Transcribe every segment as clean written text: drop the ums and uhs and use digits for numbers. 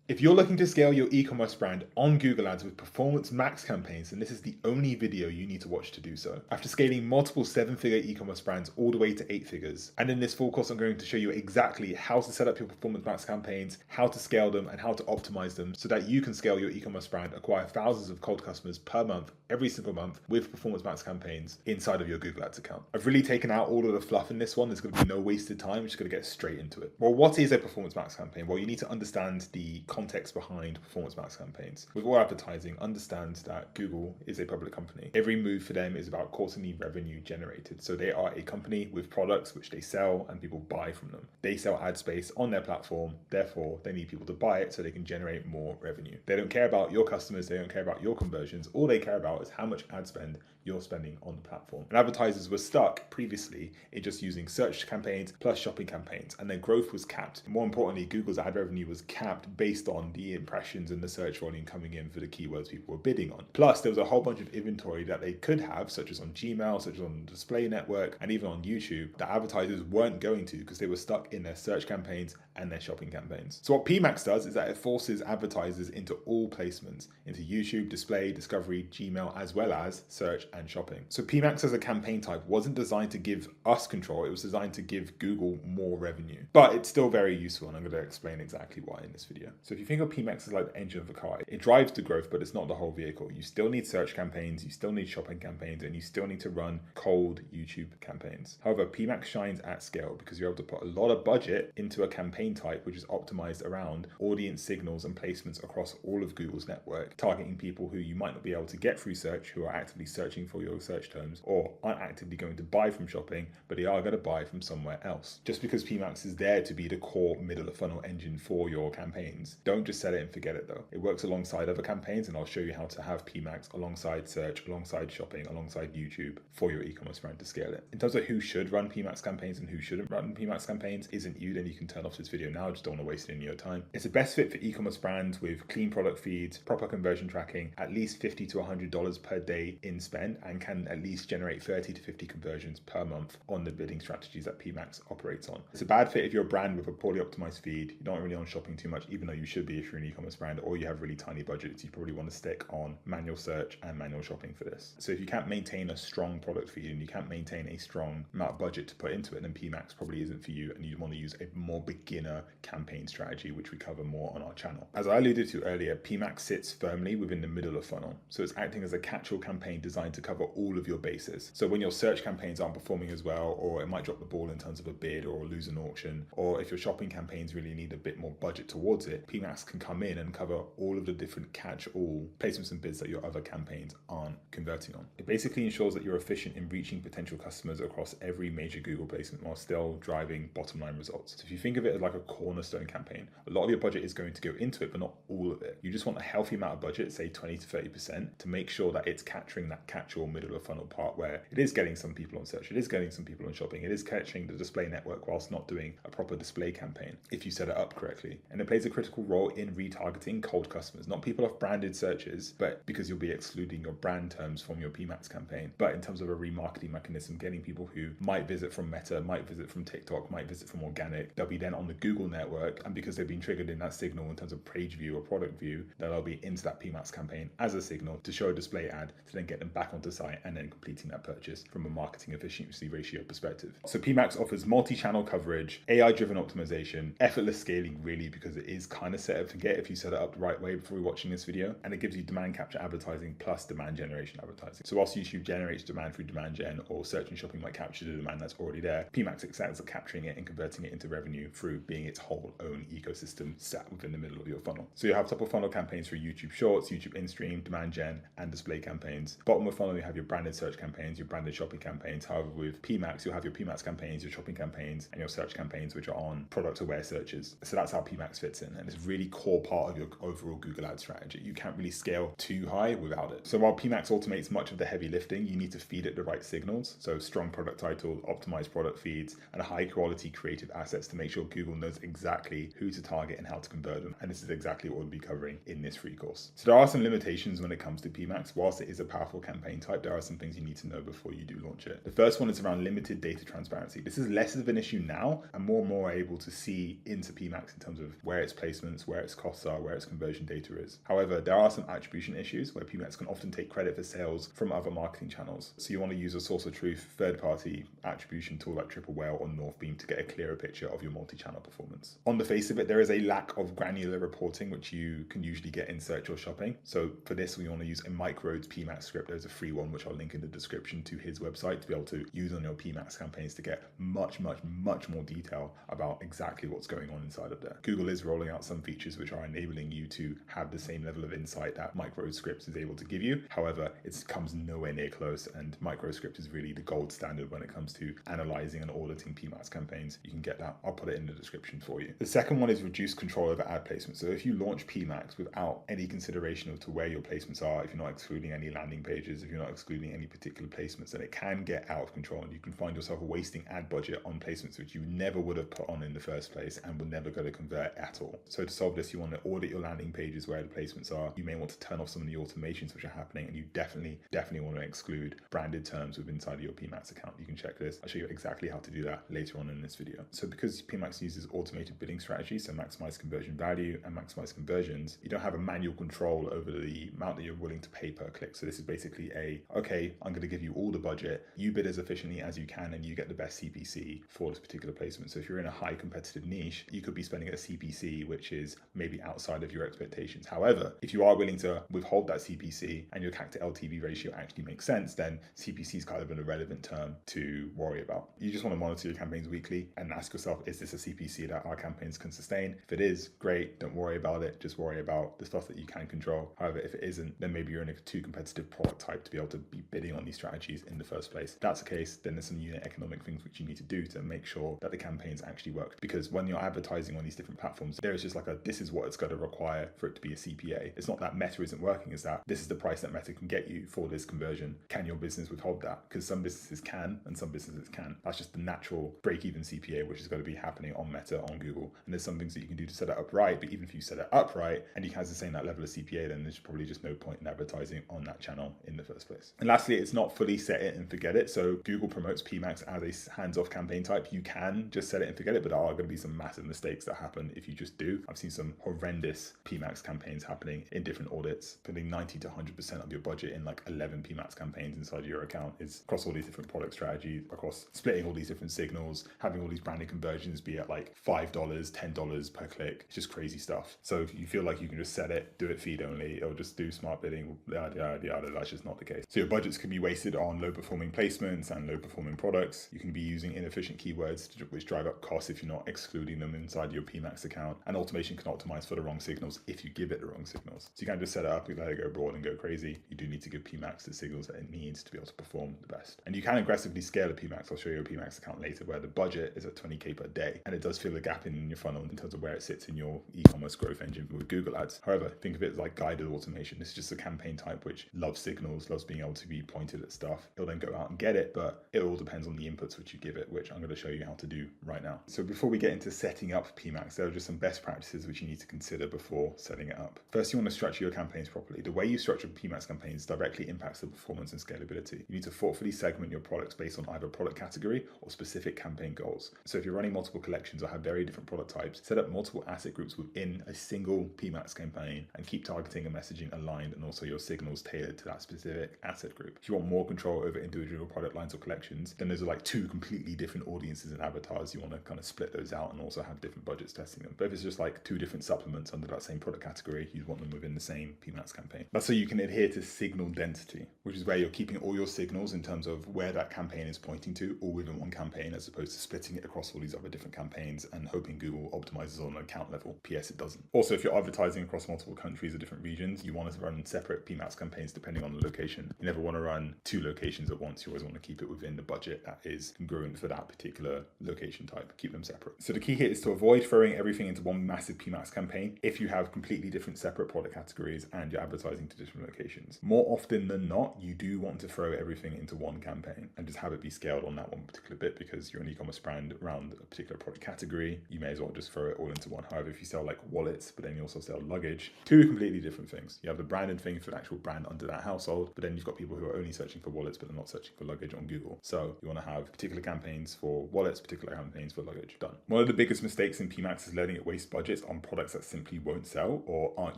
If you're looking to scale your e-commerce brand on Google Ads with Performance Max campaigns, then this is the only video you need to watch to do so. After scaling multiple 7-figure e-commerce brands all the way to 8 figures, and in this full course I'm going to show you exactly how to set up your Performance Max campaigns, how to scale them, and how to optimize them so that you can scale your e-commerce brand, acquire thousands of cold customers per month, every single month, with Performance Max campaigns inside of your Google Ads account. I've really taken out all of the fluff in this one. There's going to be no wasted time. I'm just going to get straight into it. Well, what is a Performance Max campaign? Well, you need to understand the context behind Performance Max campaigns. With all advertising, understand that Google is a public company. Every move for them is about quarterly revenue generated. So they are a company with products which they sell and people buy from them. They sell ad space on their platform. Therefore, they need people to buy it so they can generate more revenue. They don't care about your customers. They don't care about your conversions. All they care about is how much ad spend you're spending on the platform. And advertisers were stuck previously in just using search campaigns plus shopping campaigns, and their growth was capped. And more importantly, Google's ad revenue was capped based on the impressions and the search volume coming in for the keywords people were bidding on. Plus, there was a whole bunch of inventory that they could have, such as on Gmail, such as on the display network, and even on YouTube, that advertisers weren't going to because they were stuck in their search campaigns and their shopping campaigns. So what PMax does is that it forces advertisers into all placements, into YouTube, display, discovery, Gmail, as well as search and shopping. So PMax as a campaign type wasn't designed to give us control, it was designed to give Google more revenue. But it's still very useful, and I'm going to explain exactly why in this video. So if you think of PMax as like the engine of a car, it drives the growth, but it's not the whole vehicle. You still need search campaigns, you still need shopping campaigns, and you still need to run cold YouTube campaigns. However, PMax shines at scale because you're able to put a lot of budget into a campaign type which is optimized around audience signals and placements across all of Google's network, targeting people who you might not be able to get through search, who are actively searching for your search terms or aren't actively going to buy from shopping, but they are going to buy from somewhere else. Just because PMax is there to be the core middle of funnel engine for your campaigns, don't just set it and forget it though. It works alongside other campaigns, and I'll show you how to have PMax alongside search, alongside shopping, alongside YouTube for your e-commerce brand to scale it. In terms of who should run PMax campaigns and who shouldn't run PMax campaigns isn't you, then you can turn off this video now. Just don't want to waste any of your time. It's the best fit for e-commerce brands with clean product feeds, proper conversion tracking, at least $50 to $100 per day in spend, and can at least generate 30 to 50 conversions per month on the bidding strategies that PMax operates on. It's a bad fit if you're a brand with a poorly optimized feed, you're not really on shopping too much, even though you should be if you're an e-commerce brand, or you have really tiny budgets. You probably want to stick on manual search and manual shopping for this. So if you can't maintain a strong product feed and you can't maintain a strong amount of budget to put into it, then PMax probably isn't for you, and you want to use a more beginner campaign strategy, which we cover more on our channel. As I alluded to earlier, PMax sits firmly within the middle of funnel. So it's acting as a catch-all campaign designed to cover all of your bases. So when your search campaigns aren't performing as well, or it might drop the ball in terms of a bid or lose an auction, or if your shopping campaigns really need a bit more budget towards it, PMax can come in and cover all of the different catch-all placements and bids that your other campaigns aren't converting on. It basically ensures that you're efficient in reaching potential customers across every major Google placement while still driving bottom line results. So if you think of it as like a cornerstone campaign, a lot of your budget is going to go into it, but not all of it. You just want a healthy amount of budget, say 20 to 30%, to make sure that it's capturing that catch-all middle of funnel part where it is getting some people on search, it is getting some people on shopping, it is catching the display network whilst not doing a proper display campaign if you set it up correctly. And it plays a critical role in retargeting cold customers, not people off branded searches, but because you'll be excluding your brand terms from your PMax campaign, but in terms of a remarketing mechanism, getting people who might visit from Meta, might visit from TikTok, might visit from organic, they'll be then on the Google network, and because they've been triggered in that signal in terms of page view or product view, they'll be into that PMax campaign as a signal to show a display ad to then get them back onto site and then completing that purchase from a marketing efficiency ratio perspective. So PMax offers multi-channel coverage, AI-driven optimization, effortless scaling really, because it is kind of set up to get if you set it up the right way before you're watching this video, and it gives you demand capture advertising plus demand generation advertising. So whilst YouTube generates demand through demand gen, or search and shopping might capture the demand that's already there, PMax excels at capturing it and converting it into revenue through being its whole own ecosystem sat within the middle of your funnel. So you have top of funnel campaigns for YouTube Shorts, YouTube in-stream, demand gen, and display campaigns. Bottom of funnel, you have your branded search campaigns, your branded shopping campaigns. However, with PMax, you'll have your PMax campaigns, your shopping campaigns, and your search campaigns, which are on product-aware searches. So that's how PMax fits in, and it's a really core part of your overall Google Ads strategy. You can't really scale too high without it. So while PMax automates much of the heavy lifting, you need to feed it the right signals. So strong product titles, optimized product feeds, and high quality creative assets to make sure Google knows exactly who to target and how to convert them. And this is exactly what we'll be covering in this free course. So there are some limitations when it comes to PMax. Whilst it is a powerful campaign campaign type, there are some things you need to know before you do launch it. The first one is around limited data transparency. This is less of an issue now, and more are able to see into PMax in terms of where its placements, where its costs are, where its conversion data is. However, there are some attribution issues where PMax can often take credit for sales from other marketing channels. So you want to use a source of truth third-party attribution tool like Triple Whale or Northbeam to get a clearer picture of your multi-channel performance. On the face of it, there is a lack of granular reporting, which you can usually get in search or shopping. So for this, we want to use a Mike Rhodes PMax script. There's a free one, which I'll link in the description to his website to be able to use on your PMax campaigns to get much more detail about exactly what's going on inside of there. Google is rolling out some features which are enabling you to have the same level of insight that Mike Rhodes scripts is able to give you. However, it comes nowhere near close, and Mike Rhodes script is really the gold standard when it comes to analyzing and auditing PMax campaigns. You can get that. I'll put it in the description for you. The second one is reduced control over ad placement. So if you launch PMax without any consideration of to where your placements are, if you're not excluding any landing pages, if you're not excluding any particular placements, then it can get out of control, and you can find yourself wasting ad budget on placements which you never would have put on in the first place and will never go to convert at all. So to solve this, you want to audit your landing pages where the placements are. You may want to turn off some of the automations which are happening, and you definitely want to exclude branded terms within inside of your PMax account. You can check this. I'll show you exactly how to do that later on in this video. So because PMax uses automated bidding strategies, so maximize conversion value and maximize conversions, you don't have a manual control over the amount that you're willing to pay per click. So this is basically okay, I'm going to give you all the budget, you bid as efficiently as you can, and you get the best CPC for this particular placement. So if you're in a high competitive niche, you could be spending at a CPC which is maybe outside of your expectations. However, if you are willing to withhold that CPC and your CAC to LTV ratio actually makes sense, then CPC is kind of an irrelevant term to worry about. You just want to monitor your campaigns weekly and ask yourself, is this a CPC that our campaigns can sustain? If it is, great, don't worry about it. Just worry about the stuff that you can control. However, if it isn't, then maybe you're in a too competitive product type to be able to be bidding on these strategies in the first place. If that's the case, then there's some unit economic things which you need to do to make sure that the campaigns actually work. Because when you're advertising on these different platforms, there is just like this is what it's going to require for it to be a CPA. It's not that Meta isn't working, it's that this is the price that Meta can get you for this conversion. Can your business withhold that? Because some businesses can and some businesses can. That's just the natural break-even CPA which is going to be happening on Meta, on Google. And there's some things that you can do to set it up right, but even if you set it up right and you can sustain that level of CPA, then there's probably just no point in advertising on that channel in the first place. And lastly, it's not fully set it and forget it. So Google promotes PMax as a hands-off campaign type. You can just set it and forget it, but there are going to be some massive mistakes that happen if you just do. I've seen some horrendous PMax campaigns happening in different audits. Putting 90 to 100% of your budget in like 11 PMax campaigns inside your account is across all these different product strategies, across splitting all these different signals, having all these branded conversions be at like $5, $10 per click. It's just crazy stuff. So if you feel like you can just set it, do it feed only, it'll just do smart bidding, yada, that's just not the case. So your budgets can be wasted on low performing placements and low performing products. You can be using inefficient keywords which drive up costs if you're not excluding them inside your PMax account. And automation can optimize for the wrong signals if you give it the wrong signals. So you can't just set it up, you let it go broad and go crazy. You do need to give PMax the signals that it needs to be able to perform the best. And you can aggressively scale a PMax. I'll show you a PMax account later where the budget is at 20K per day. And it does fill a gap in your funnel in terms of where it sits in your e-commerce growth engine with Google Ads. However, think of it as like guided automation. This is just a campaign type which loves signals, loves being able to be pointed at stuff. It'll then go out and get it, but it all depends on the inputs which you give it, which I'm going to show you how to do right now. So before we get into setting up PMax, there are just some best practices which you need to consider before setting it up. First, you want to structure your campaigns properly. The way you structure PMax campaigns directly impacts the performance and scalability. You need to thoughtfully segment your products based on either product category or specific campaign goals. So if you're running multiple collections or have very different product types, set up multiple asset groups within a single PMax campaign and keep targeting and messaging aligned and also your signals tailored to that specific asset group. If you want more control over individual product lines or collections, then those are like two completely different audiences and avatars. You want to kind of split those out and also have different budgets testing them. But if it's just like two different supplements under that same product category, you'd want them within the same PMax campaign. That's so you can adhere to signal density, which is where you're keeping all your signals in terms of where that campaign is pointing to all within one campaign, as opposed to splitting it across all these other different campaigns and hoping Google optimizes on an account level. PS, it doesn't. Also, if you're advertising across multiple countries or different regions, you want to run separate PMax campaigns depending on the location. You never want to run two locations at once. You always want to keep it within the budget that is congruent for that particular location type. Keep them separate. So the key here is to avoid throwing everything into one massive PMax campaign if you have completely different separate product categories and you're advertising to different locations. More often than not, you do want to throw everything into one campaign and just have it be scaled on that one particular bit, because you're an e-commerce brand around a particular product category. You may as well just throw it all into one. However, if you sell like wallets, but then you also sell luggage, two completely different things. You have the branded thing for the actual brand under that household, but but then you've got people who are only searching for wallets, but they're not searching for luggage on Google. So you want to have particular campaigns for wallets, particular campaigns for luggage. Done. One of the biggest mistakes in PMax is letting it waste budgets on products that simply won't sell or aren't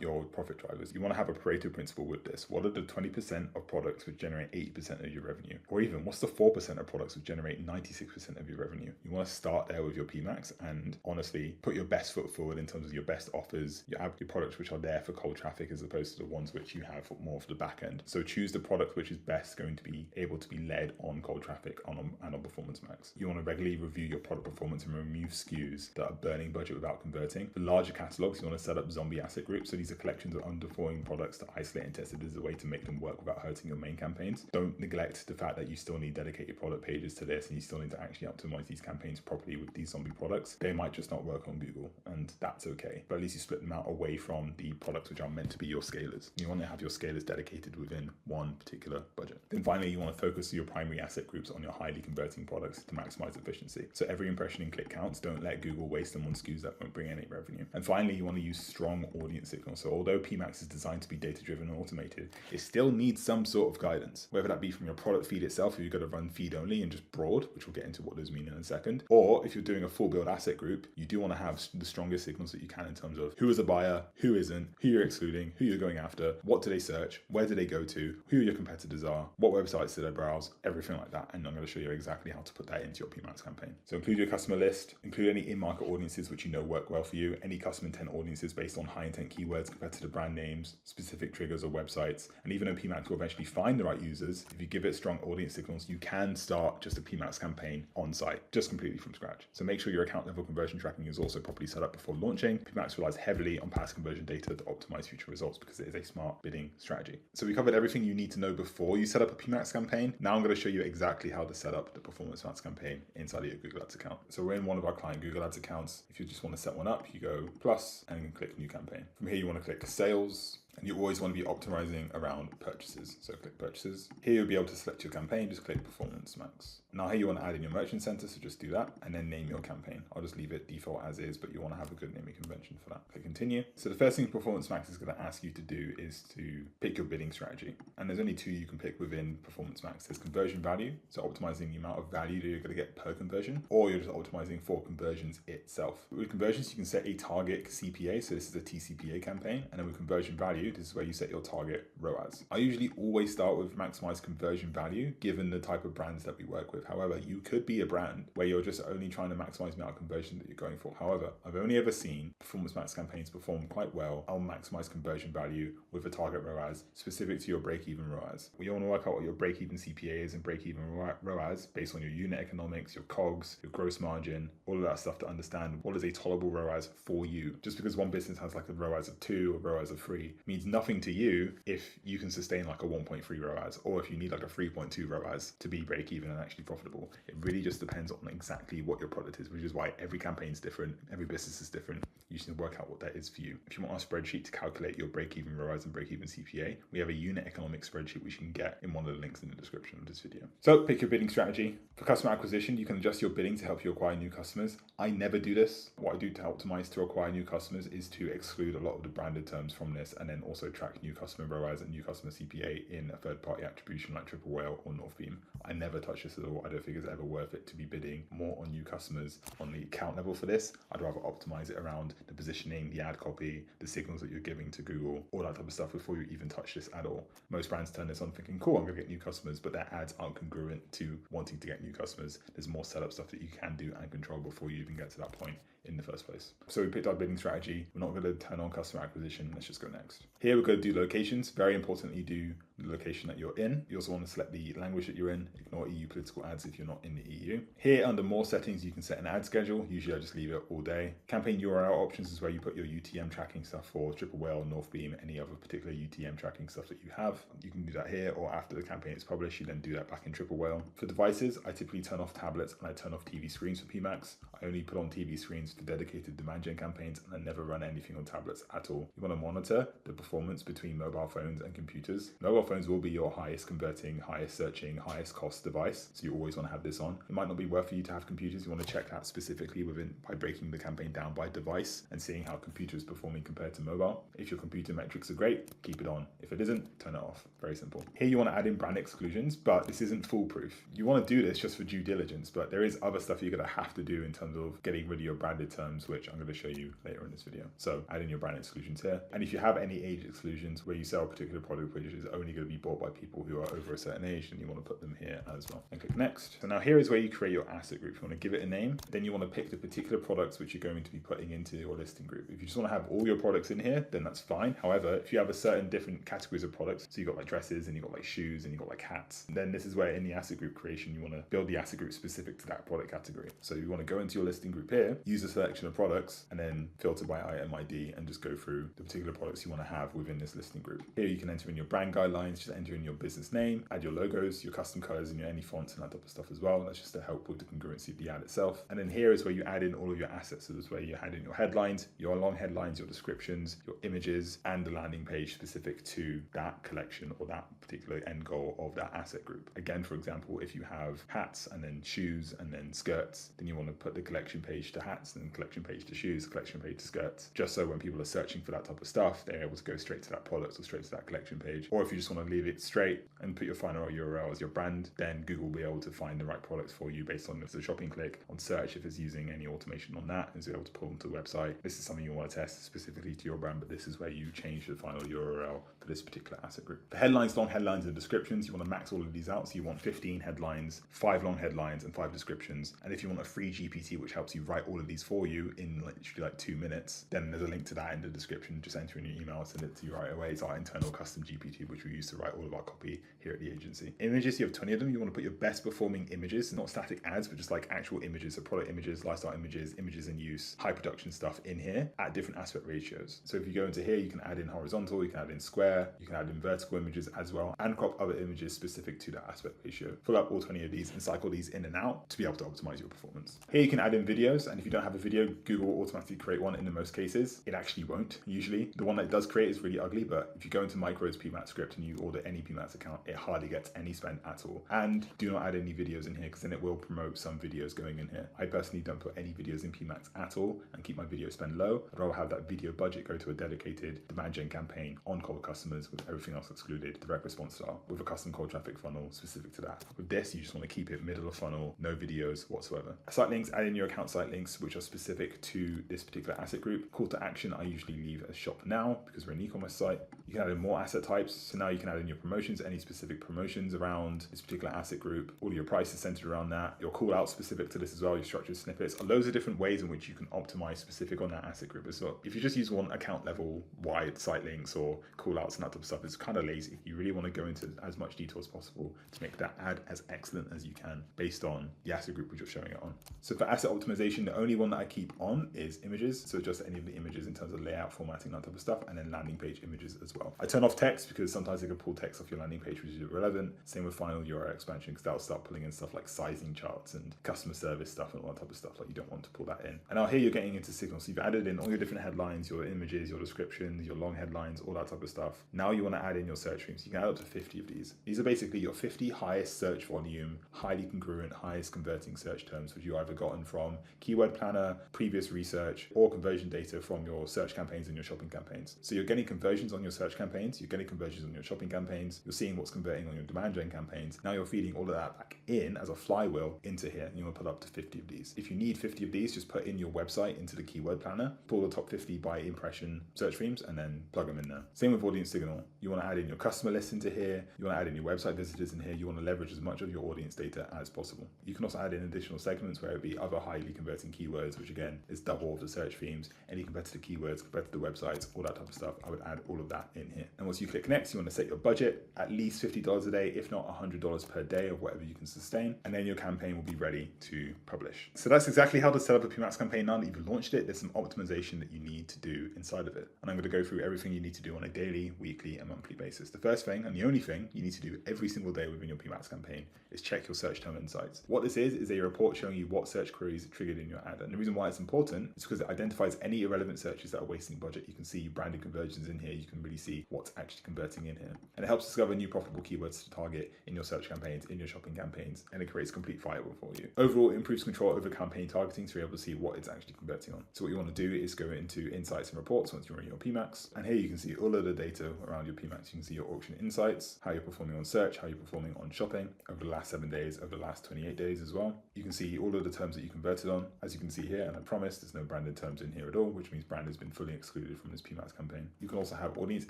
your profit drivers. You want to have a Pareto principle with this. What are the 20% of products which generate 80% of your revenue? Or even what's the 4% of products which generate 96% of your revenue? You want to start there with your PMax and honestly put your best foot forward in terms of your best offers. You have your products which are there for cold traffic as opposed to the ones which you have more for the back end. So choose the product which is best going to be able to be led on cold traffic and on Performance Max. You want to regularly review your product performance and remove SKUs that are burning budget without converting. For larger catalogs, you want to set up zombie asset groups. So these are collections of underperforming products to isolate and test it as a way to make them work without hurting your main campaigns. Don't neglect the fact that you still need dedicated product pages to this and you still need to actually optimize these campaigns properly with these zombie products. They might just not work on Google and that's okay. But at least you split them out away from the products which are meant to be your scalers. You want to have your scalers dedicated within one particular budget. Then finally, you want to focus your primary asset groups on your highly converting products to maximize efficiency. So every impression and click counts. Don't let Google waste them on SKUs that won't bring any revenue. And finally, you want to use strong audience signals. So although PMax is designed to be data-driven and automated, it still needs some sort of guidance, whether that be from your product feed itself, if you've got to run feed only and just broad, which we'll get into what those mean in a second, or if you're doing a full build asset group, you do want to have the strongest signals that you can in terms of who is a buyer, who isn't, who you're excluding, who you're going after, what do they search, where do they go to, who your competitors are, what websites do they browse, everything like that. And I'm going to show you exactly how to put that into your PMax campaign. So include your customer list, include any in-market audiences which you know work well for you, any custom intent audiences based on high intent keywords, competitor brand names, specific triggers or websites. And even though PMax will eventually find the right users, if you give it strong audience signals, you can start just a PMax campaign on site, just completely from scratch. So make sure your account level conversion tracking is also properly set up before launching. PMax relies heavily on past conversion data to optimize future results because it is a smart bidding strategy. So we covered everything you need to know before you set up a PMax campaign. Now I'm going to show you exactly how to set up the Performance Max campaign inside of your Google Ads account. So we're in one of our client Google Ads accounts. If you just want to set one up, you go plus and you click new campaign. From here, you want to click sales. And you always want to be optimizing around purchases. So click purchases. Here you'll be able to select your campaign, just click Performance Max. Now here you want to add in your merchant center, so just do that and then name your campaign. I'll just leave it default as is, but you want to have a good naming convention for that. Click continue. So the first thing Performance Max is going to ask you to do is to pick your bidding strategy. And there's only two you can pick within Performance Max. There's conversion value, so optimizing the amount of value that you're going to get per conversion, or you're just optimizing for conversions itself. With conversions, you can set a target CPA, so this is a TCPA campaign. And then with conversion value, this is where you set your target ROAS. I usually always start with maximize conversion value given the type of brands that we work with. However, you could be a brand where you're just only trying to maximize the amount of conversion that you're going for. However, I've only ever seen Performance Max campaigns perform quite well on maximize conversion value with a target ROAS specific to your break-even ROAS. We want to work out what your break-even CPA is and break-even ROAS based on your unit economics, your COGS, your gross margin, all of that stuff to understand what is a tolerable ROAS for you. Just because one business has like a ROAS of 2 or ROAS of 3 means nothing to you if you can sustain like a 1.3 ROAS or if you need like a 3.2 ROAS to be break even and actually profitable. It really just depends on exactly what your product is, which is why every campaign is different, every business is different. You should work out what that is for you. If you want our spreadsheet to calculate your break even ROAS and break even CPA, we have a unit economics spreadsheet which you can get in one of the links in the description of this video. So pick your bidding strategy. For customer acquisition, you can adjust your bidding to help you acquire new customers. I never do this. What I do to optimize to acquire new customers is to exclude a lot of the branded terms from this and then also track new customer ROAS and new customer CPA in a third-party attribution like Triple Whale or Northbeam. I never touch this at all. I don't think it's ever worth it to be bidding more on new customers on the account level for this. I'd rather optimize it around the positioning, the ad copy, the signals that you're giving to Google, all that type of stuff before you even touch this at all. Most brands turn this on thinking, cool, I'm going to get new customers, but their ads aren't congruent to wanting to get new customers. There's more setup stuff that you can do and control before you even get to that point in the first place. So we picked our bidding strategy. We're not going to turn on customer acquisition. Let's just go next. Here we're going to do locations. Very important that you do the location that you're in. You also want to select the language that you're in. Ignore EU political ads if you're not in the EU. Here under more settings, you can set an ad schedule. Usually I just leave it all day. Campaign URL options is where you put your UTM tracking stuff for Triple Whale, Northbeam, any other particular UTM tracking stuff that you have. You can do that here or after the campaign is published, you then do that back in Triple Whale. For devices, I typically turn off tablets and I turn off TV screens for PMax. I only put on TV screens for dedicated demand gen campaigns, and I never run anything on tablets at all. You want to monitor the performance between mobile phones and computers. Mobile phones will be your highest converting, highest searching, highest cost device, so you always want to have this on. It might not be worth for you to have computers. You want to check that specifically by breaking the campaign down by device and seeing how computer is performing compared to mobile. If your computer metrics are great, keep it on. If it isn't, turn it off. Very simple. Here you want to add in brand exclusions, but this isn't foolproof. You want to do this just for due diligence, but there is other stuff you're going to have to do in terms of getting rid of your branded terms, which I'm going to show you later in this video. So add in your brand exclusions here. And if you have any age exclusions where you sell a particular product which is only going to be bought by people who are over a certain age, then you want to put them here as well. And click next. So now here is where you create your asset group. You want to give it a name. Then you want to pick the particular products which you're going to be putting into your listing group. If you just want to have all your products in here, then that's fine. However, if you have a certain different categories of products, so you've got like dresses and you've got like shoes and you've got like hats, then this is where in the asset group creation, you want to build the asset group specific to that product category. So you want to go into your listing group here, use a selection of products, and then filter by item ID and just go through the particular products you want to have within this listing group. Here you can enter in your brand guidelines, just enter in your business name, add your logos, your custom colors, and any fonts and that type of stuff as well. That's just to help with the congruency of the ad itself. And then here is where you add in all of your assets. So this is where you add in your headlines, your long headlines, your descriptions, your images, and the landing page specific to that collection or that particular end goal of that asset group. Again, for example, if you have hats and then shoes and then skirts, then you want to put the collection page to hats and collection page to shoes, collection page to skirts, just so when people are searching for that type of stuff, they're able to go straight to that product or straight to that collection page. Or if you just want to leave it straight and put your final URL as your brand, then Google will be able to find the right products for you based on if it's a shopping click on search, if it's using any automation on that, and so able to pull them to the website. This is something you want to test specifically to your brand, but this is where you change the final URL for this particular asset group. For headlines, long headlines, and descriptions, you want to max all of these out. So you want 15 headlines, 5 long headlines, and 5 descriptions. And if you want a free GPT, which helps you write all of these for you in literally like 2 minutes, then there's a link to that in the description. Just enter in your email, send it to you right away. It's our internal custom GPT, which we use to write all of our copy here at the agency. Images, you have 20 of them. You want to put your best performing images, not static ads, but just like actual images, so product images, lifestyle images, images in use, high production stuff in here at different aspect ratios. So if you go into here, you can add in horizontal, you can add in square, you can add in vertical images as well, and crop other images specific to that aspect ratio. Fill up all 20 of these and cycle these in and out to be able to optimize your performance. Here you can add in videos, and if you don't have a video, Google will automatically create one in most cases. It actually won't, usually. The one that it does create is really ugly, but if you go into Micro's PMAT script and you order any PMAT account, it hardly gets any spend at all. And do not add any videos in here, because then it will promote some videos going in here. I personally don't put any videos in PMAX at all and keep my video spend low. I'd rather have that video budget go to a dedicated demand gen campaign on cold customers with everything else excluded, direct response style, with a custom cold traffic funnel specific to that. With this, you just want to keep it middle of funnel, no videos whatsoever. Site links, add in your account site links, which are specific to this particular asset group. Call to action, I usually leave as shop now because we're an e-commerce site. You can add in more asset types. So now you can add in your promotions, any specific promotions around this particular asset group. All of your prices centered around that. Your call out specific to this as well, your structured snippets. Loads of different ways in which you can optimize specific on that asset group as well. If you just use one account level wide site links or call outs and that type of stuff, it's kind of lazy. You really want to go into as much detail as possible to make that ad as excellent as you can based on the asset group which you're showing it on. So for asset optimization, the only one that I keep on is images. So just any of the images in terms of layout, formatting, that type of stuff, and then landing page images as well. I turn off text because sometimes it can pull text off your landing page, which is irrelevant. Same with final URL expansion, because that'll start pulling in stuff like sizing charts and customer service stuff and all that type of stuff. Like you don't want to pull that in. And now here you're getting into signals. So you've added in all your different headlines, your images, your descriptions, your long headlines, all that type of stuff. Now you want to add in your search streams. You can add up to 50 of these. These are basically your 50 highest search volume, highly congruent, highest converting search terms, which you either gotten from Keyword Planner, previous research, or conversion data from your search campaigns and your shopping campaigns. So you're getting conversions on your search campaigns, you're getting conversions on your shopping campaigns, you're seeing what's converting on your demand gen campaigns. Now you're feeding all of that back in as a flywheel into here, and you want to put up to 50 of these. If you need 50 of these, just put in your website into the Keyword Planner, pull the top 50 by impression search streams, and then plug them in there. Same with audience signal. You want to add in your customer list into here, you want to add in your website visitors in here, you want to leverage as much of your audience data as possible. You can also add in additional segments where it would be other highly converting keywords, which again is double of the search themes, any competitive keywords, competitive websites, all that type of stuff. I would add all of that in here. And once you click next, you want to set your budget at least $50 a day, if not $100 per day of whatever you can sustain. And then your campaign will be ready to publish. So that's exactly how to set up a PMAX campaign. Now that you've launched it, there's some optimization that you need to do inside of it. And I'm going to go through everything you need to do on a daily, weekly, and monthly basis. The first thing, and the only thing you need to do every single day within your PMAX campaign, is check your search term insights. What this is a report showing you what search queries queries triggered in your ad. And the reason why it's important is because it identifies any irrelevant searches that are wasting budget. You can see branded conversions in here. You can really see what's actually converting in here. And it helps discover new profitable keywords to target in your search campaigns, in your shopping campaigns, and it creates complete firewall for you. Overall, it improves control over campaign targeting, so you're able to see what it's actually converting on. So what you want to do is go into insights and reports once you're in your PMAX. And here you can see all of the data around your PMAX. You can see your auction insights, how you're performing on search, how you're performing on shopping over the last 7 days, over the last 28 days as well. You can see all of the terms that you converted on. As you can see here, and I promise there's no branded terms in here at all, which means brand has been fully excluded from this PMAX campaign. You can also have audience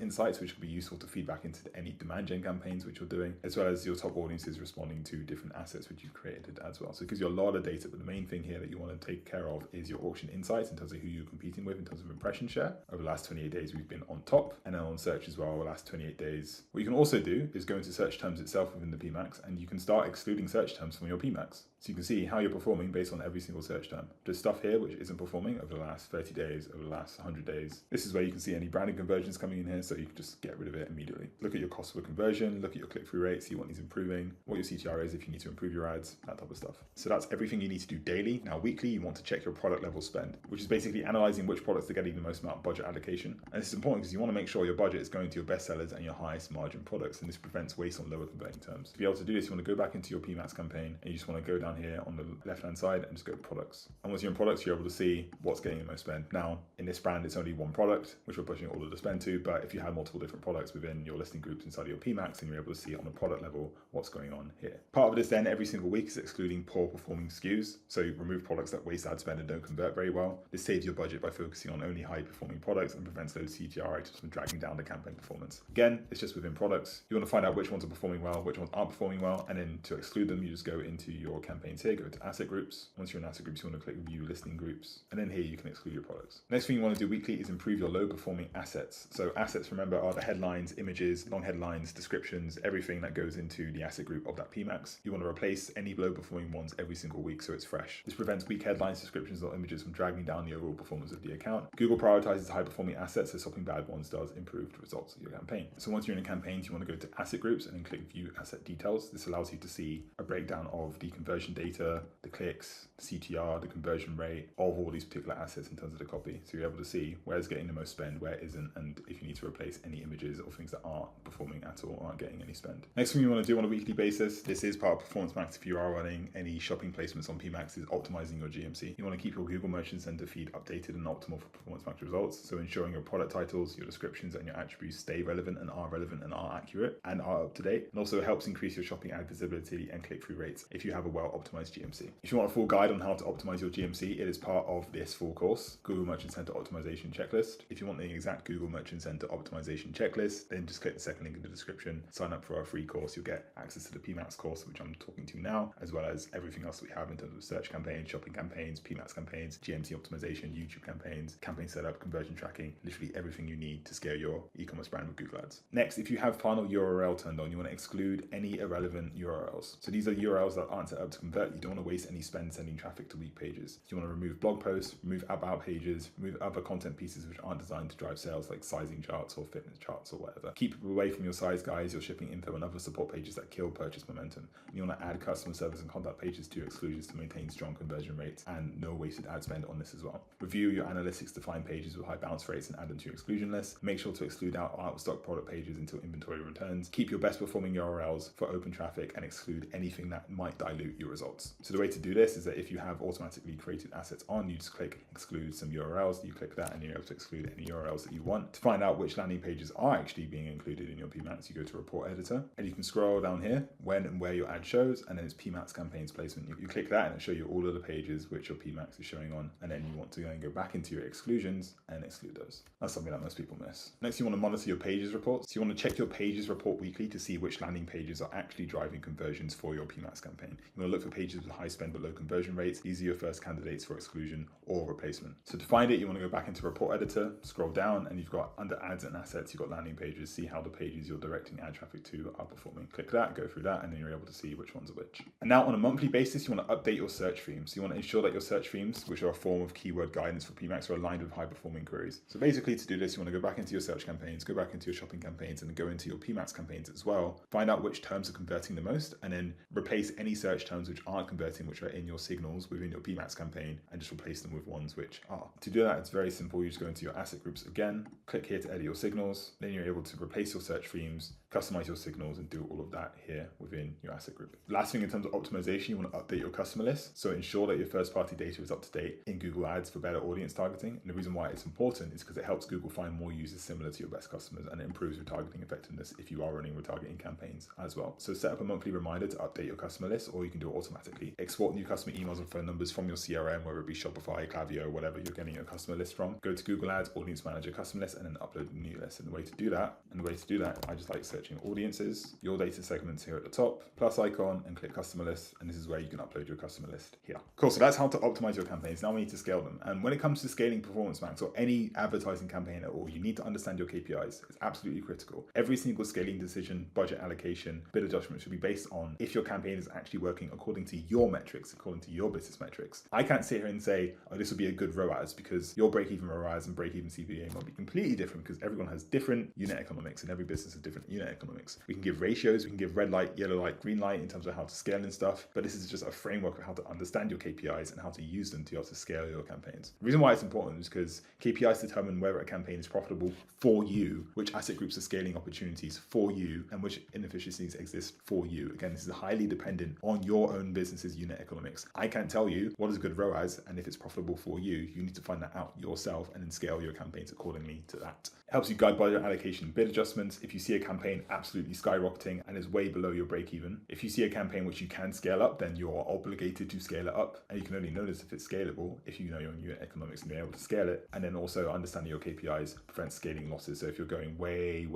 insights, which can be useful to feed back into any demand gen campaigns which you're doing, as well as your top audiences responding to different assets which you've created as well. So it gives you a lot of data, but the main thing here that you want to take care of is your auction insights in terms of who you're competing with in terms of impression share. Over the last 28 days, we've been on top, and then on search as well, over the last 28 days. What you can also do is go into search terms itself within the PMAX, and you can start excluding search terms from your PMAX. So you can see how you're performing based on every single search term. There's stuff here which isn't performing over the last 30 days, over the last 100 days. This is where you can see any branded conversions coming in here, so you can just get rid of it immediately. Look at your cost per conversion, look at your click-through rate, see what needs improving, what your CTR is if you need to improve your ads, that type of stuff. So that's everything you need to do daily. Now weekly, you want to check your product level spend, which is basically analyzing which products are getting the most amount of budget allocation. And this is important because you want to make sure your budget is going to your best sellers and your highest margin products, and this prevents waste on lower converting terms. To be able to do this, you want to go back into your PMAX campaign, and you just want to go down here on the left-hand side and just go products. And once you're in products, you're able to see what's getting the most spend. Now, in this brand, it's only one product, which we're pushing all of the spend to, but if you had multiple different products within your listing groups inside of your PMAX, then you're able to see on the product level what's going on here. Part of this then every single week is excluding poor performing SKUs. So you remove products that waste ad spend and don't convert very well. This saves your budget by focusing on only high performing products and prevents those CTR items from dragging down the campaign performance. Again, it's just within products. You want to find out which ones are performing well, which ones aren't performing well, and then to exclude them, you just go into your campaigns here, go to asset groups. Once you're in asset groups, you want to click view listing groups, and then here you can exclude your products. Next thing you want to do weekly is improve your low performing assets. So assets, remember, are the headlines, images, long headlines, descriptions, everything that goes into the asset group of that PMAX. You want to replace any low performing ones every single week so it's fresh. This prevents weak headlines, descriptions, or images from dragging down the overall performance of the account. Google prioritizes high performing assets, so swapping bad ones does improve the results of your campaign. So once you're in a campaign, you want to go to asset groups and then click view asset details. This allows you to see a breakdown of the conversion data, the clicks, CTR, the conversion rate of all these particular assets in terms of the copy. So you're able to see where's getting the most spend, where isn't, and if you need to replace any images or things that aren't performing at all, aren't getting any spend. Next thing you want to do on a weekly basis, this is part of Performance Max if you are running any shopping placements on PMAX, is optimizing your GMC. You want to keep your Google Merchant Center feed updated and optimal for Performance Max results. So ensuring your product titles, your descriptions, and your attributes stay relevant and are accurate and are up to date. And also helps increase your shopping ad visibility and click-through rates if you have a well-optimized GMC. If you want a full guide on how to optimize your GMC, it is part of this full course, Google Merchant Center Optimization Checklist. If you want the exact Google Merchant Center Optimization Checklist, then just click the second link in the description, sign up for our free course. You'll get access to the PMAX course, which I'm talking to now, as well as everything else that we have in terms of search campaigns, shopping campaigns, PMAX campaigns, GMC optimization, YouTube campaigns, campaign setup, conversion tracking, literally everything you need to scale your e-commerce brand with Google Ads. Next, if you have final URL turned on, you want to exclude any irrelevant URLs. So these are URLs that aren't set up to convert. You don't want to waste any spend sending traffic to weak pages. So you want to remove blog posts, remove about pages, remove other content pieces which aren't designed to drive sales, like sizing charts or fitness charts or whatever. Keep away from your size guides, your shipping info, and other support pages that kill purchase momentum. And you want to add customer service and contact pages to your exclusions to maintain strong conversion rates and no wasted ad spend on this as well. Review your analytics to find pages with high bounce rates and add them to your exclusion list. Make sure to exclude out of stock product pages until inventory returns. Keep your best performing URLs for open traffic and exclude anything that might dilute your results. So the way to do this is that if you have automatically created assets on, you just click exclude some URLs. You click that and you're able to exclude any URLs that you want. To find out which landing pages are actually being included in your PMAX, you go to report editor and you can scroll down here when and where your ad shows, and then it's PMAX campaigns placement. You click that and it'll show you all of the pages which your PMAX is showing on, and then you want to go back into your exclusions and exclude those. That's something that most people miss. Next, you want to monitor your pages reports. So you want to check your pages report weekly to see which landing pages are actually driving conversions for your PMAX campaign. You want to look for pages with high spend but low conversion rates. These are your first candidates for exclusion or replacement. So to find it, you want to go back into report editor, scroll down, and you've got under ads and assets, you've got landing pages. See how the pages you're directing ad traffic to are performing. Click that, go through that, and then you're able to see which ones are which. And now on a monthly basis, you want to update your search themes. So you want to ensure that your search themes, which are a form of keyword guidance for PMAX, are aligned with high performing queries. So basically to do this, you want to go back into your search campaigns, go back into your shopping campaigns, and then go into your PMAX campaigns as well. Find out which terms are converting the most, and then replace any search terms which aren't converting, which are in your signals within your PMAX campaign, and just replace them with ones which are. To do that, it's very simple. You just go into your asset groups again, click here to edit your signals, then you're able to replace your search themes, customize your signals, and do all of that here within your asset group. Last thing in terms of optimization, you want to update your customer list. So ensure that your first party data is up to date in Google Ads for better audience targeting. And the reason why it's important is because it helps Google find more users similar to your best customers, and it improves retargeting effectiveness if you are running retargeting campaigns as well. So set up a monthly reminder to update your customer list, or you can do it automatically. Export new customer emails and phone numbers from your CRM, whether it be Shopify, Klaviyo, whatever you're getting your customer list from. Go to Google Ads, Audience Manager, Customer List, and then upload a new list. And the way to do that, I just like searching audiences, your data segments here at the top, plus icon, and click customer list. And this is where you can upload your customer list here. Cool, so that's how to optimize your campaigns. Now we need to scale them. And when it comes to scaling Performance Max or any advertising campaign at all, you need to understand your KPIs. It's absolutely critical. Every single scaling decision, budget allocation, bid adjustment should be based on if your campaign is actually working according to your metrics, according to your business metrics. I can't sit here and say, oh, this will be a good ROAS, because your break-even ROAS and break-even CPA might be completely different, because everyone has different unit economics and every business has different unit economics. We can give ratios, we can give red light, yellow light, green light in terms of how to scale and stuff, but this is just a framework of how to understand your KPIs and how to use them to be able to scale your campaigns. The reason why it's important is because KPIs determine whether a campaign is profitable for you, which asset groups are scaling opportunities for you, and which inefficiencies exist for you. Again, this is highly dependent on your own business's unit economics. I can't tell you what is a good ROAS, and if it's profitable for you, you need to find that out yourself and then scale your campaigns accordingly to that. It helps you guide budget allocation, bid adjustments. If you see a campaign absolutely skyrocketing and is way below your break even, if you see a campaign which you can scale up, then you're obligated to scale it up, and you can only notice if it's scalable if you know your unit economics and be able to scale it. And then also understanding your KPIs prevents scaling losses. So if you're going way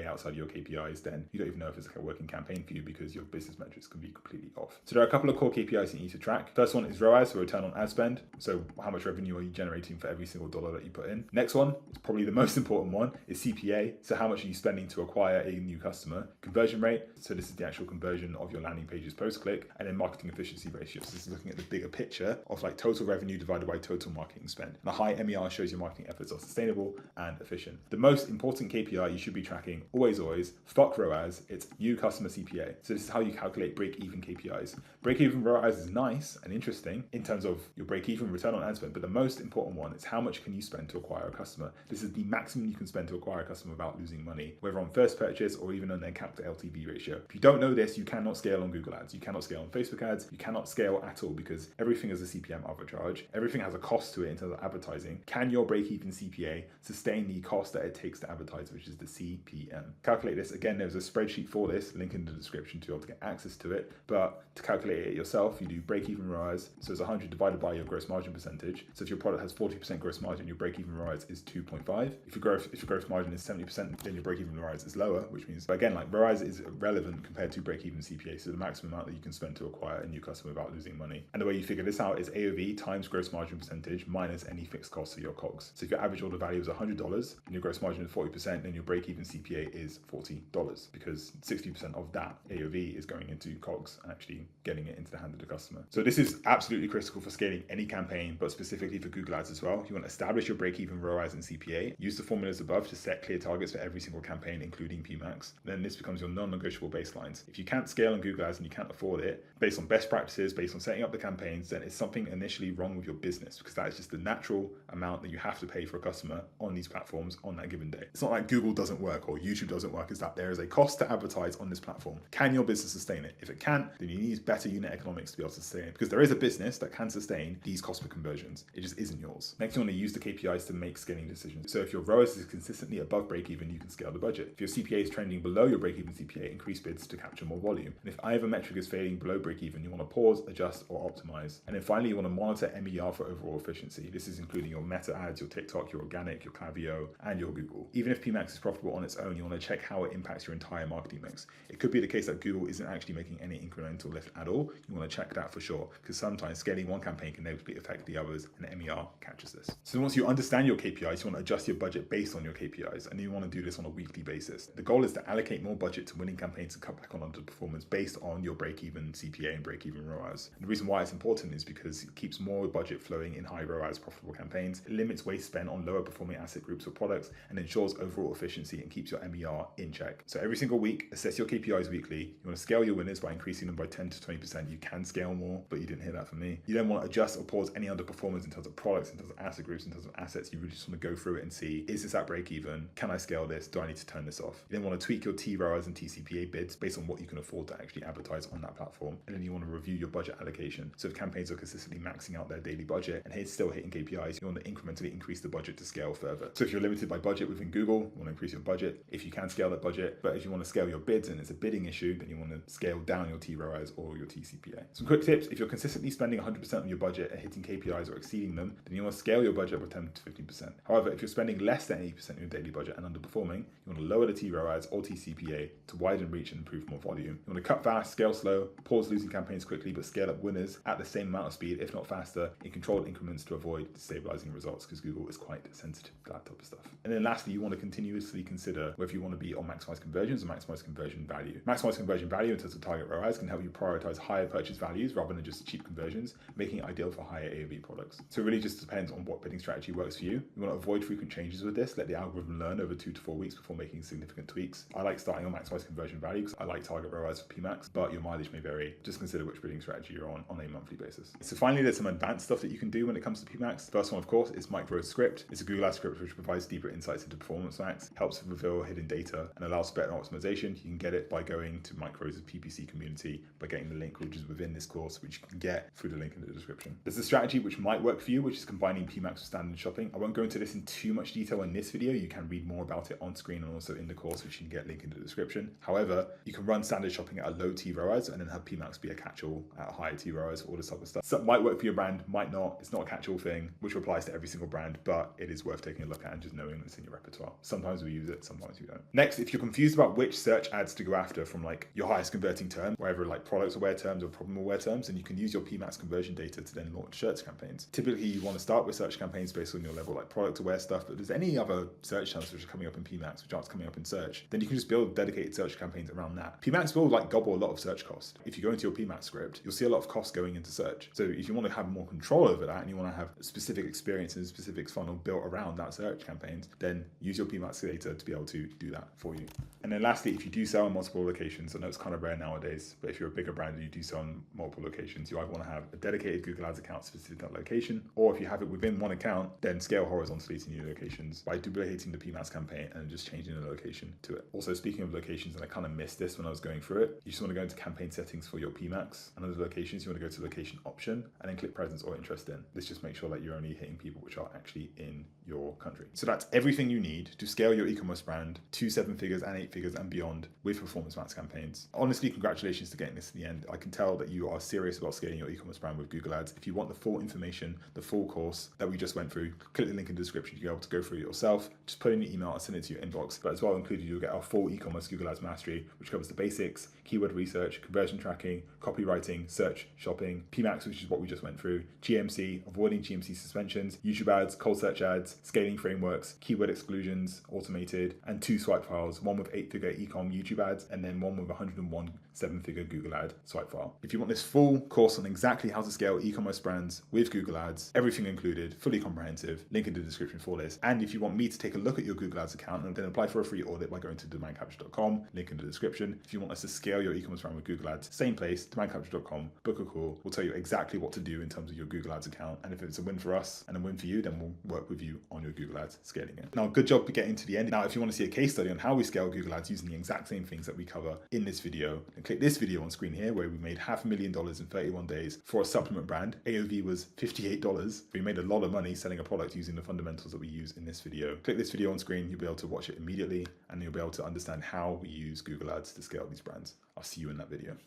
outside your KPIs, then you don't even know if it's like a working campaign for you, because your business metrics can be completely off. So there are a couple of core KPIs you need to track. First one is ROAS, so return on ad spend. So how much revenue are you generating for every single dollar that you put in? Next one is probably the most important one, is CPA. So how much are you spending to acquire a new customer? Conversion rate. So this is the actual conversion of your landing pages post-click. And then marketing efficiency ratio. So this is looking at the bigger picture of like total revenue divided by total marketing spend. And a high MER shows your marketing efforts are sustainable and efficient. The most important KPI you should be tracking, always, fuck ROAS, it's new customer CPA. So this is how you calculate break-even KPIs. Break-even ROAS is nice and interesting in terms of your break-even return on ad spend, but the most important one is how much can you spend to acquire a customer. This is the maximum you can spend to acquire a customer without losing money, whether on first purchase or even on their CAC to LTV ratio. If you don't know this, you cannot scale on Google Ads, you cannot scale on Facebook ads, you cannot scale at all, because everything is a CPM arbitrage. Everything has a cost to it in terms of advertising. Can your break-even CPA sustain the cost that it takes to advertise, which is the CPM? Calculate this. Again, there's a spreadsheet for this, link in the description to be able to get access to it. But to calculate it yourself, you do break-even ROAS. So it's 100 divided by your gross margin percentage. So if your product has 40% gross margin, your break-even ROAS is 2.5. If your gross margin is 70%, then your break-even ROAS is lower, which means, but again, like ROAS is relevant compared to break-even CPA. So the maximum amount that you can spend to acquire a new customer without losing money. And the way you figure this out is AOV times gross margin percentage minus any fixed costs of your COGS. So if your average order value is $100 and your gross margin is 40%, then your break-even CPA is $40, because 60% of that AOV is going into COGS and actually getting it into the hand of the customer. So this is absolutely critical for scaling any campaign, but specifically for Google Ads as well. You want to establish your break-even ROAS and CPA. Use the formulas above to set clear targets for every single campaign, including PMAX. Then this becomes your non-negotiable baselines. If you can't scale on Google Ads and you can't afford it, based on best practices, based on setting up the campaigns, then it's something initially wrong with your business, because that is just the natural amount that you have to pay for a customer on these platforms on that given day. It's not like Google doesn't work or YouTube doesn't work. It's that there is a cost to advertise on this platform. Can your business sustain it? If it can't, then you need better unit economics to be able to sustain it, because there is a business that can sustain these cost per conversions. It just isn't yours. Next, you want to use the KPIs to make scaling decisions. So if your ROAS is consistently above break even, you can scale the budget. If your CPA is trending below your break even CPA, increase bids to capture more volume. And if either metric is failing below break even, you want to pause, adjust, or optimize. And then finally, you want to monitor MER for overall efficiency. This is including your meta ads, your TikTok, your organic, your Klaviyo, and your Google. Even if PMAX is profitable on its own, you want to check how it impacts your entire marketing mix. It could be the case that Google isn't actually making any incremental lift at all. You want to check that for sure, because sometimes scaling one campaign can negatively affect the others, and MER catches this. So once you understand your KPIs, you want to adjust your budget based on your KPIs, and you want to do this on a weekly basis. The goal is to allocate more budget to winning campaigns and cut back on underperformance based on your break-even CPA and break-even ROAS. And the reason why it's important is because it keeps more budget flowing in high ROAS profitable campaigns, it limits waste spent on lower performing asset groups or products, and ensures overall efficiency and keeps your MER in check. So every single week, assess your KPIs weekly. You want to scale your winners by increasing them by 10 to 20% 100%, you can scale more, but you didn't hear that from me. You then want to adjust or pause any underperformance in terms of products, in terms of asset groups, in terms of assets. You really just want to go through it and see, is this at break even? Can I scale this? Do I need to turn this off? You then want to tweak your TROIs and TCPA bids based on what you can afford to actually advertise on that platform. And then you want to review your budget allocation. So if campaigns are consistently maxing out their daily budget and still hitting KPIs, you want to incrementally increase the budget to scale further. So if you're limited by budget within Google, you want to increase your budget if you can scale that budget. But if you want to scale your bids and it's a bidding issue, then you want to scale down your TROIs or your TCPA. Some quick tips: if you're consistently spending 100% of your budget and hitting KPIs or exceeding them, then you want to scale your budget by 10 to 15%. However, if you're spending less than 80% of your daily budget and underperforming, you want to lower the TROIs or TCPA to widen reach and improve more volume. You want to cut fast, scale slow, pause losing campaigns quickly, but scale up winners at the same amount of speed, if not faster, in controlled increments to avoid destabilizing results, because Google is quite sensitive to that type of stuff. And then lastly, you want to continuously consider whether you want to be on maximize conversions or maximize conversion value. Maximize conversion value in terms of target ROIs can help you prioritize higher purchase values rather than just cheap conversions, making it ideal for higher AOV products. So it really just depends on what bidding strategy works for you. You want to avoid frequent changes with this. Let the algorithm learn over 2 to 4 weeks before making significant tweaks. I like starting on maximize conversion value because I like target ROIs for PMAX, but your mileage may vary. Just consider which bidding strategy you're on a monthly basis. So finally, there's some advanced stuff that you can do when it comes to PMAX. First one, of course, is Micro Script. It's a Google Ads script which provides deeper insights into performance max, helps reveal hidden data, and allows better optimization. You can get it by going to Micro's PPC community by getting the link which is within this course, which you can get through the link in the description. There's a strategy which might work for you, which is combining PMAX with standard shopping. I won't go into this in too much detail in this video. You can read more about it on screen and also in the course, which you can get link in the description. However, you can run standard shopping at a low TROIs and then have PMAX be a catch-all at higher TROIs for all this type of stuff. So it might work for your brand, might not. It's not a catch-all thing, which applies to every single brand, but it is worth taking a look at and just knowing it's in your repertoire. Sometimes we use it, sometimes we don't. Next, if you're confused about which search ads to go after from like your highest converting term, wherever like products aware terms or problem aware terms, then you can use your PMAX conversion data to then launch search campaigns. Typically, you want to start with search campaigns based on your level, like product aware stuff, but if there's any other search terms which are coming up in PMAX, which aren't coming up in search, then you can just build dedicated search campaigns around that. PMAX will like gobble a lot of search cost. If you go into your PMAX script, you'll see a lot of costs going into search. So if you want to have more control over that and you want to have specific experience and specific funnel built around that search campaigns, then use your PMAX data to be able to do that for you. And then lastly, if you do sell on multiple locations, I know it's kind of rare nowadays, but if you're a bigger brand and you do sell on multiple locations, you either want to have a dedicated Google Ads account specific to that location, or if you have it within one account, then scale horizontally to new locations by duplicating the PMAX campaign and just changing the location to it. Also, speaking of locations, and I kind of missed this when I was going through it, you just want to go into campaign settings for your PMAX, and under locations, you want to go to location option and then click presence or interest in. This just makes sure that you're only hitting people which are actually in your country. So that's everything you need to scale your e-commerce brand to 7 figures and 8 figures and beyond with Performance Max campaigns. Honestly, congratulations to getting this to the end. I can tell that you are serious about scaling your e-commerce brand with Google Ads. If you want the full information, the full course that we just went through, click the link in the description. You'll be able to go through it yourself. Just put in your email and send it to your inbox. But as well included, you'll get our full e-commerce Google Ads mastery, which covers the basics, keyword research, conversion tracking, copywriting, search, shopping, PMAX, which is what we just went through, GMC, avoiding GMC suspensions, YouTube ads, cold search ads, scaling frameworks, keyword exclusions, automated, and 2 swipe files, one with 8-figure e-com YouTube ads, and then one with 101 7-figure Google ad swipe file. If you want this full course on exactly how to scale e-commerce brands with Google Ads, everything included, fully comprehensive, link in the description for this. And if you want me to take a look at your Google Ads account and then apply for a free audit by going to demandcapture.com, link in the description. If you want us to scale your e-commerce brand with Google Ads, same place, demandcapture.com, book a call. We'll tell you exactly what to do in terms of your Google Ads account. And if it's a win for us and a win for you, then we'll work with you on your Google Ads scaling it. Now, good job for getting to the end. Now, if you want to see a case study on how we scale Google Ads using the exact same things that we cover in this video, then click this video on screen here where we made $500,000 in 31 days for a supplement brand. AOV was $58. We made a lot of money selling a product using the fundamentals that we use in this video. Click this video on screen, you'll be able to watch it immediately and you'll be able to understand how we use Google Ads to scale these brands. I'll see you in that video.